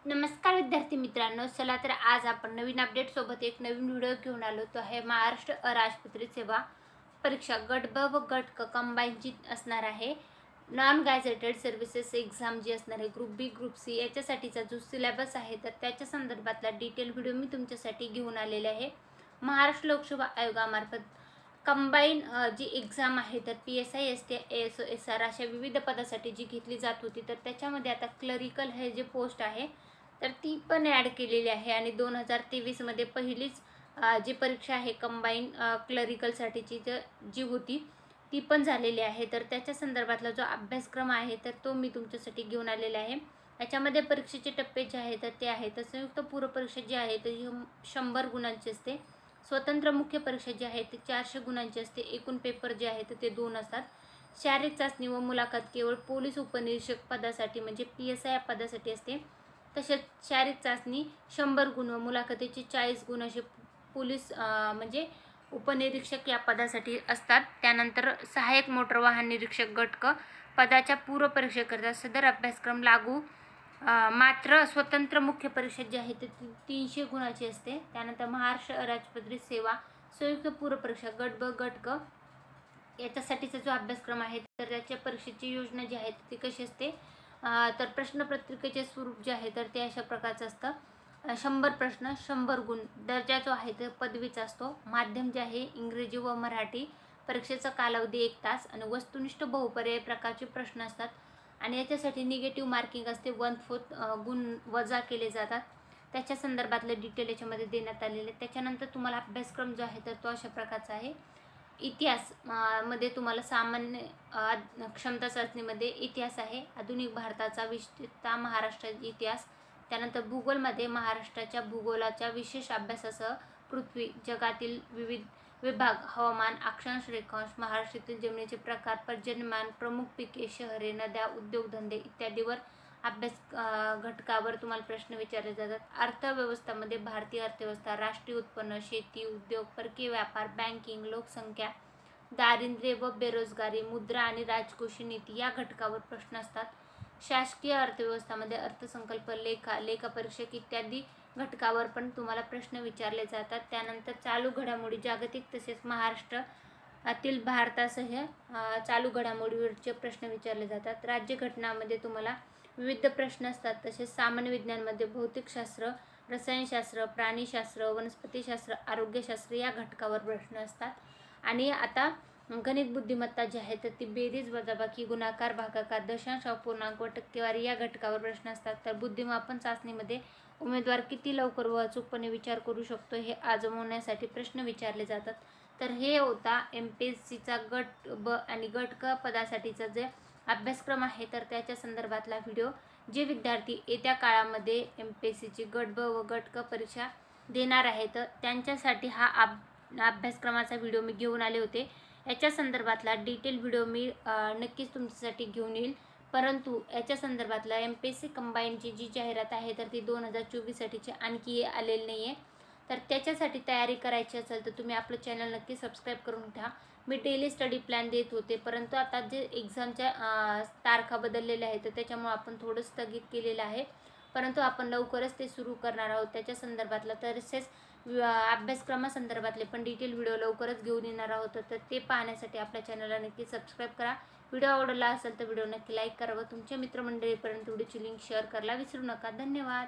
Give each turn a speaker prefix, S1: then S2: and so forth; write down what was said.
S1: नमस्कार विद्यार्थी मित्रांनो, चला तर आज आपण नवीन अपडेट सोबत एक नवीन व्हिडिओ घेऊन आलो. तो आहे महाराष्ट्र अराजपत्रित सेवा परीक्षा गट ब व गट क कंबाईनची असणार आहे. नॉन गॅझेटेड सर्व्हिसेस एक्झाम जी असणार आहे ग्रुप बी ग्रुप सी याच्यासाठीचा जो सिलेबस आहे तर त्याच्या संदर्भातला डिटेल व्हिडिओ मी तुमच्यासाठी घेऊन आलेले आहे. महाराष्ट्र लोकसेवा आयोगामार्फत कंबाईन जी एक्झाम आहे तर PSI ST ASO SR अशा विविध पदासाठी जी घेतली जात होती तर त्याच्यामध्ये आता क्लरिकल हे जे पोस्ट आहे तर ती पण ॲड केलेली आहे. आणि 2023मध्ये पहिलीच जी परीक्षा आहे कंबाईन क्लरिकलसाठीची जी होती ती पण झालेली आहे. तर त्याच्या संदर्भातला जो अभ्यासक्रम आहे तर तो मी तुमच्यासाठी घेऊन आलेला आहे. याच्यामध्ये परीक्षेचे टप्पे जे आहे तर ते आहे तर संयुक्त पूर्व परीक्षा जी आहे तर ही 100 गुणांची असते. स्वतंत्र मुख्य परीक्षा जी आहे ती 400 गुणांची असते. एकूण पेपर जे आहे तर ते 2 असतात. शारीरिक चाचणी व मुलाखत केवळ पोलीस उपनिरीक्षक पदासाठी म्हणजे PSI या पदासाठी असते. तसेच शारीरिक चाचणी 100 गुण व मुलाखतीचे 40 गुण असे पोलीस म्हणजे उपनिरीक्षक या पदासाठी असतात. त्यानंतर सहाय्यक मोटर वाहन निरीक्षक गट क पदाच्या पूर्व परीक्षेकरिता सदर अभ्यासक्रम लागू. मात्र स्वतंत्र मुख्य परीक्षा जी आहे ती 300 गुणाची असते. त्यानंतर महाराष्ट्र अराजपत्रित सेवा संयुक्त पूर्व परीक्षा गट ब गट क याच्यासाठीचा जो अभ्यासक्रम आहे तर त्याच्या परीक्षेची योजना जी आहे ती कशी असते तर प्रश्नपत्रिकेचे स्वरूप जे आहे तर ते अशा प्रकारचं असतं. 100 प्रश्न 100 गुण. दर्जा जो आहे तो पदवीचा असतो. माध्यम जे आहे इंग्रजी व मराठी. परीक्षेचा कालावधी 1 तास आणि वस्तुनिष्ठ बहुपर्यायी प्रकारचे प्रश्न असतात. आणि याच्यासाठी निगेटिव्ह मार्किंग असते. 1/4 गुण वजा केले जातात. त्याच्या संदर्भातले डिटेल याच्यामध्ये देण्यात आलेले. त्याच्यानंतर तुम्हाला अभ्यासक्रम जो आहे तर तो अशा प्रकारचा आहे. इतिहास मध्ये तुम्हाला सामान्य क्षमता चाचणीमध्ये इतिहास आहे. आधुनिक भारताचा विशेषतः महाराष्ट्राचा इतिहास. त्यानंतर भूगोलमध्ये महाराष्ट्राच्या भूगोलाच्या विशेष अभ्यासासह पृथ्वी जगातील विविध विभाग, हवामान, अक्षांश रेखांश, महाराष्ट्रातील जमिनीचे प्रकार, पर्जन्यमान, प्रमुख पिके, शहरे, नद्या, उद्योगधंदे इत्यादीवर अभ्यास घटकावर तुम्हाला प्रश्न विचारले जातात. अर्थव्यवस्थामध्ये भारतीय अर्थव्यवस्था, राष्ट्रीय उत्पन्न, शेती, उद्योग, परकीय व्यापार, बँकिंग, लोकसंख्या, दारिद्र्य व बेरोजगारी, मुद्रा आणि राजकोषीय नीती या घटकावर प्रश्न असतात. शासकीय अर्थव्यवस्थामध्ये अर्थसंकल्प, लेखापरीक्षक इत्यादी घटकावर पण तुम्हाला प्रश्न विचारले जातात. त्यानंतर चालू घडामोडी, जागतिक तसेच महाराष्ट्रातील भारतासह चालू घडामोडीवरचे प्रश्न विचारले जातात. राज्यघटनामध्ये तुम्हाला विविध प्रश्न असतात. तसेच सामान्य विज्ञानमध्ये भौतिकशास्त्र, रसायनशास्त्र, प्राणीशास्त्र, वनस्पतीशास्त्र, आरोग्यशास्त्र या घटकावर प्रश्न असतात. आणि आता गणित बुद्धिमत्ता जी आहे तर ती बेरीज, वजाबाकी, गुणाकार, भागाकार, दशांश, अपूर्णांक व टक्केवारी या घटकावर प्रश्न असतात. तर बुद्धिमापन चाचणीमध्ये उमेदवार किती लवकर व अचूकपणे विचार करू शकतो हे आजमावण्यासाठी प्रश्न विचारले जातात. तर हे होता MPSCचा गट ब आणि गट क पदासाठीचा जे अभ्यासक्रम आहे तर त्याच्या संदर्भातला व्हिडिओ. जे विद्यार्थी येत्या काळामध्ये MPSCची गट ब व गट क परीक्षा देणार आहे तर त्यांच्यासाठी हा अभ्यासक्रमाचा व्हिडिओ मी घेऊन आले होते. याच्या संदर्भातला डिटेल व्हिडिओ मी नक्कीच तुमच्यासाठी घेऊन येईल. परंतु याच्या संदर्भातला MPSC कंबाईनची जी जाहिरात आहे तर ती 2024साठीची आणखी आलेली नाही आहे. तर त्याच्यासाठी तयारी करायची असेल तर तुम्ही आपलं चॅनल नक्की सबस्क्राईब करून ठेवा. मी डेली स्टडी प्लॅन देत होते परंतु आता जे एक्झामच्या तारखा बदललेल्या आहेत तर त्याच्यामुळे आपण थोडं स्थगित केलेलं आहे. परंतु आपण लवकरच ते सुरू करणार आहोत. त्याच्या संदर्भातला तसेच अभ्यासक्रमासंदर्भातले पण डिटेल व्हिडिओ लवकरच घेऊन येणार आहोत. तर ते पाहण्यासाठी आपल्या चॅनलला नक्की सबस्क्राईब करा. व्हिडिओ आवडला असेल तर व्हिडिओ नक्की लाईक करा व तुमच्या मित्रमंडळीपर्यंत व्हिडिओची लिंक शेअर करायला विसरू नका. धन्यवाद.